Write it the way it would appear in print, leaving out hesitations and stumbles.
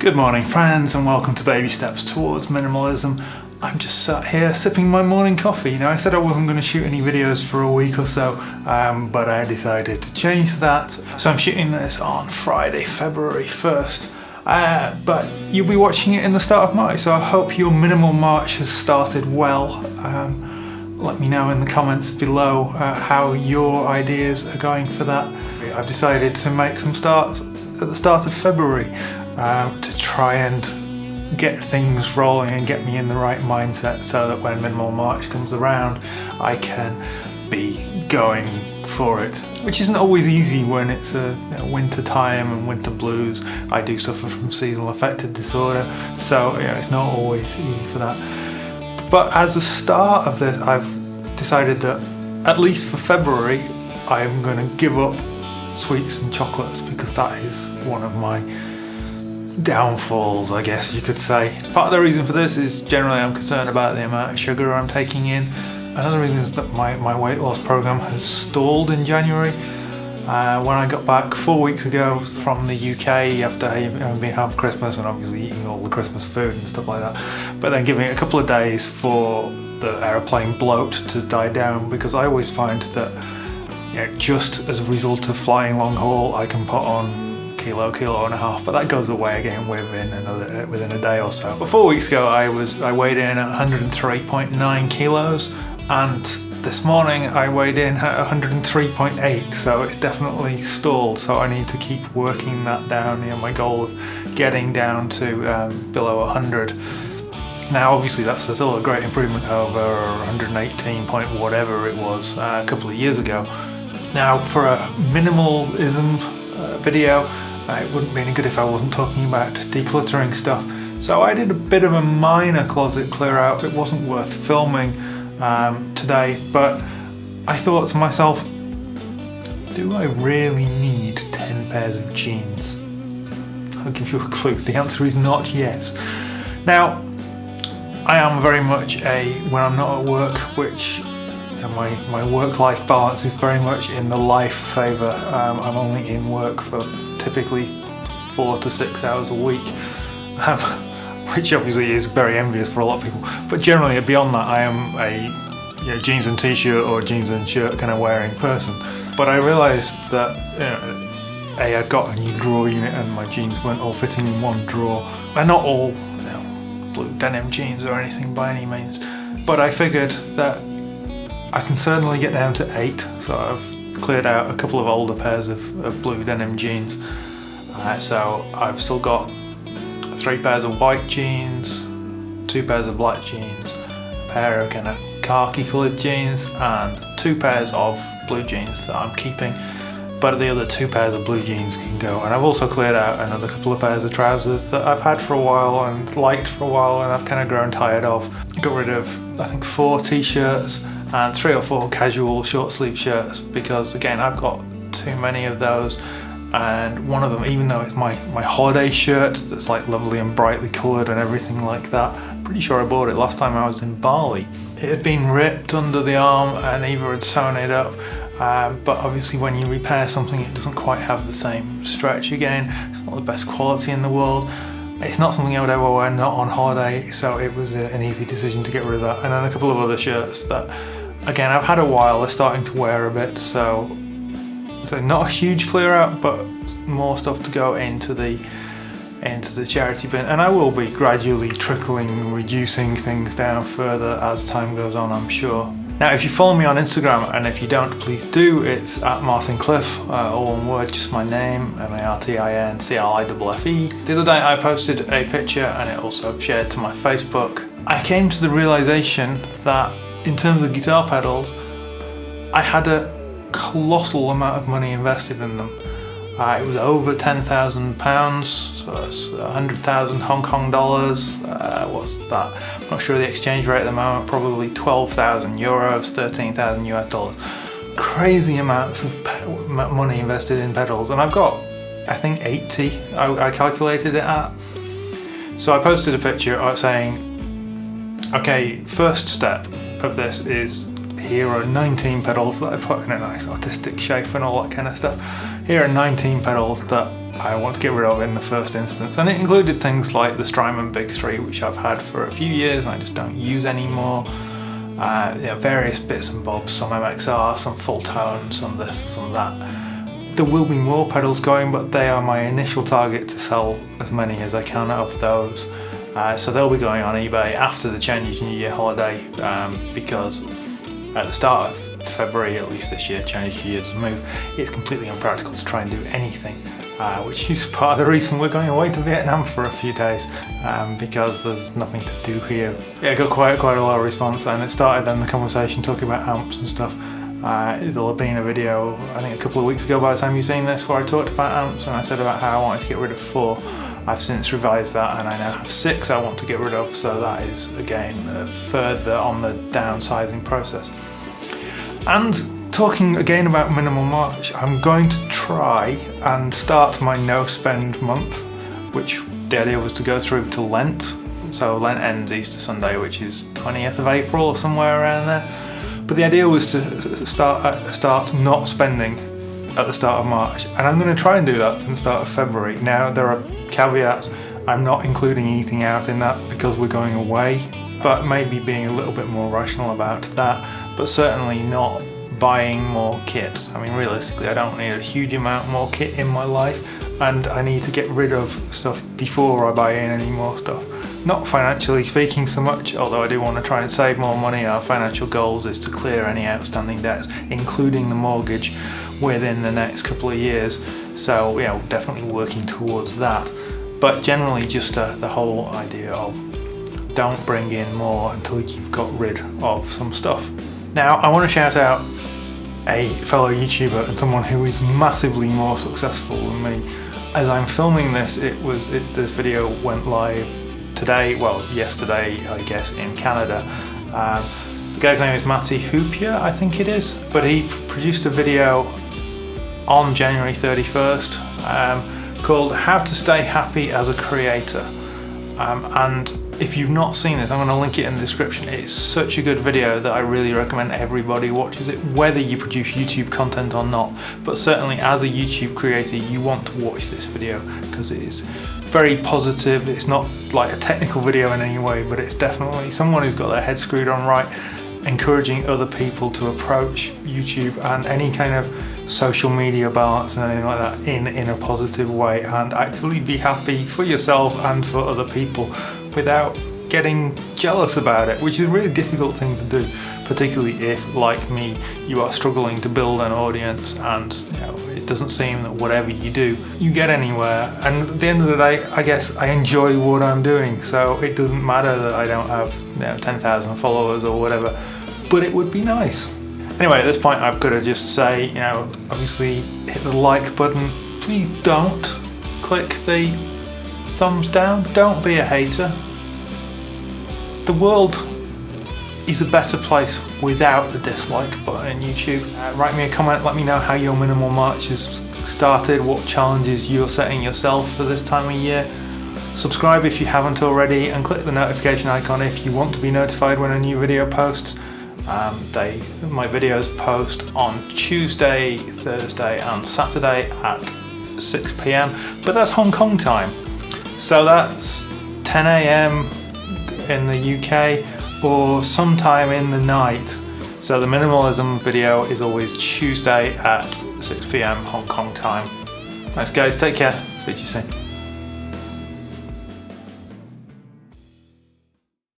Good morning friends, and welcome to Baby Steps Towards Minimalism. I'm just sat here sipping my morning coffee. Now, I said I wasn't going to shoot any videos for a week or so, but I decided to change that. So I'm shooting this on Friday, February 1st. But you'll be watching it in the start of March, so I hope your minimal March has started well. Let me know in the comments below how your ideas are going for that. I've decided to make some starts at the start of February to try and get things rolling and get me in the right mindset so that when minimal March comes around I can be going for it, which isn't always easy when it's winter time and winter blues. I do suffer from seasonal affective disorder, so it's not always easy for that. But as a start of this, I've decided that at least for February I'm going to give up sweets and chocolates, because that is one of my downfalls, I guess you could say. Part of the reason for this is generally I'm concerned about the amount of sugar I'm taking in. Another reason is that my weight loss program has stalled in January. When I got back 4 weeks ago from the UK after having been home for Christmas and obviously eating all the Christmas food and stuff like that, but then giving it a couple of days for the aeroplane bloat to die down, because I always find that just as a result of flying long haul I can put on kilo and a half, but that goes away again within a day or so. But 4 weeks ago I weighed in at 103.9 kilos, and this morning I weighed in at 103.8, so it's definitely stalled. So I need to keep working that down. My goal of getting down to below 100. Now obviously that's still a great improvement over 118 point whatever it was a couple of years ago. Now, for a minimalism video, it wouldn't be any good if I wasn't talking about decluttering stuff. So I did a bit of a minor closet clear out. It wasn't worth filming today, but I thought to myself, do I really need 10 pairs of jeans? I'll give you a clue. The answer is not yes. Now, I am very much when I'm not at work, which my work-life balance is very much in the life favour. I'm only in work for typically 4 to 6 hours a week, which obviously is very envious for a lot of people. But generally, beyond that, I am a jeans and t-shirt or jeans and shirt kind of wearing person. But I realised that I'd got a new drawer unit and my jeans weren't all fitting in one drawer. They're not all blue denim jeans or anything by any means, but I figured that I can certainly get down to 8, so I've cleared out a couple of older pairs of blue denim jeans. So I've still got 3 pairs of white jeans, 2 pairs of black jeans, a pair of kind of khaki coloured jeans, and 2 pairs of blue jeans that I'm keeping, but the other 2 pairs of blue jeans can go. And I've also cleared out another couple of pairs of trousers that I've had for a while and liked for a while, and I've kind of grown tired of. Got rid of, I think, 4 t-shirts and 3 or 4 casual short sleeve shirts, because again I've got too many of those. And one of them, even though it's my holiday shirt that's like lovely and brightly coloured and everything like that, I'm pretty sure I bought it last time I was in Bali. It had been ripped under the arm and Eva had sewn it up, but obviously when you repair something it doesn't quite have the same stretch again. It's not the best quality in the world. It's not something I would ever wear not on holiday, so it was an easy decision to get rid of that. And then a couple of other shirts that, again, I've had a while, they're starting to wear a bit, so not a huge clear out, but more stuff to go into the charity bin. And I will be gradually reducing things down further as time goes on, I'm sure. Now, if you follow me on Instagram, and if you don't, please do, it's at Martin Cliffe, all one word, just my name, MartinCliffe. The other day I posted a picture and it also shared to my Facebook. I came to the realisation that in terms of guitar pedals, I had a colossal amount of money invested in them. It was over £10,000, so that's 100,000 Hong Kong dollars. What's that? I'm not sure the exchange rate at the moment, probably 12,000 euros, 13,000 US dollars. Crazy amounts of money invested in pedals, and I've got, I think, 80 I calculated it at. So I posted a picture saying, okay, first step of this is, here are 19 pedals that I put in a nice artistic shape and all that kind of stuff. Here are 19 pedals that I want to get rid of in the first instance, and it included things like the Strymon Big 3, which I've had for a few years and I just don't use anymore. Various bits and bobs, some MXR, some full tone, some this, some that. There will be more pedals going, but they are my initial target to sell as many as I can of those. So they'll be going on eBay after the Chinese New Year holiday, because at the start of February, at least this year, Chinese New Year does move. It's completely impractical to try and do anything, which is part of the reason we're going away to Vietnam for a few days, because there's nothing to do here. Yeah, I got quite a lot of response, and it started then the conversation talking about amps and stuff. There'll have been a video, I think a couple of weeks ago by the time you've seen this, where I talked about amps and I said about how I wanted to get rid of 4. I've since revised that and I now have 6 I want to get rid of, so that is again further on the downsizing process. And talking again about minimal March, I'm going to try and start my no spend month, which the idea was to go through to Lent. So Lent ends Easter Sunday, which is 20th of April or somewhere around there. But the idea was to start not spending at the start of March, and I'm going to try and do that from the start of February. Now there are caveats. I'm not including eating out in that because we're going away, but maybe being a little bit more rational about that, but certainly not buying more kit. I mean, realistically, I don't need a huge amount more kit in my life, and I need to get rid of stuff before I buy in any more stuff. Not financially speaking so much, although I do want to try and save more money. Our financial goals is to clear any outstanding debts, including the mortgage, within the next couple of years. So, definitely working towards that. But generally just the whole idea of don't bring in more until you've got rid of some stuff. Now, I want to shout out a fellow YouTuber and someone who is massively more successful than me. As I'm filming this, this video went live today, well, yesterday, I guess, in Canada. The guy's name is Marty Hoop, I think it is, but he produced a video on January 31st called How to Stay Happy as a Creator. And if you've not seen it, I'm going to link it in the description. It's such a good video that I really recommend everybody watches it, whether you produce YouTube content or not. But certainly as a YouTube creator, you want to watch this video because it is very positive. It's not like a technical video in any way, but it's definitely someone who's got their head screwed on right, encouraging other people to approach YouTube and any kind of social media balance and anything like that in a positive way, and actually be happy for yourself and for other people without getting jealous about it, which is a really difficult thing to do, particularly if, like me, you are struggling to build an audience and it doesn't seem that whatever you do, you get anywhere. And at the end of the day, I guess I enjoy what I'm doing, so it doesn't matter that I don't have 10,000 followers or whatever, but it would be nice. Anyway, at this point I've got to just say, obviously hit the like button. Please don't click the thumbs down. Don't be a hater. The world is a better place without the dislike button in YouTube. Write me a comment, let me know how your minimal March has started, what challenges you're setting yourself for this time of year. Subscribe if you haven't already, and click the notification icon if you want to be notified when a new video posts. My videos post on Tuesday, Thursday and Saturday at 6 PM, but that's Hong Kong time. So that's 10 AM in the UK or sometime in the night. So the Minimalism video is always Tuesday at 6 PM Hong Kong time. Thanks guys, take care, speak to you soon.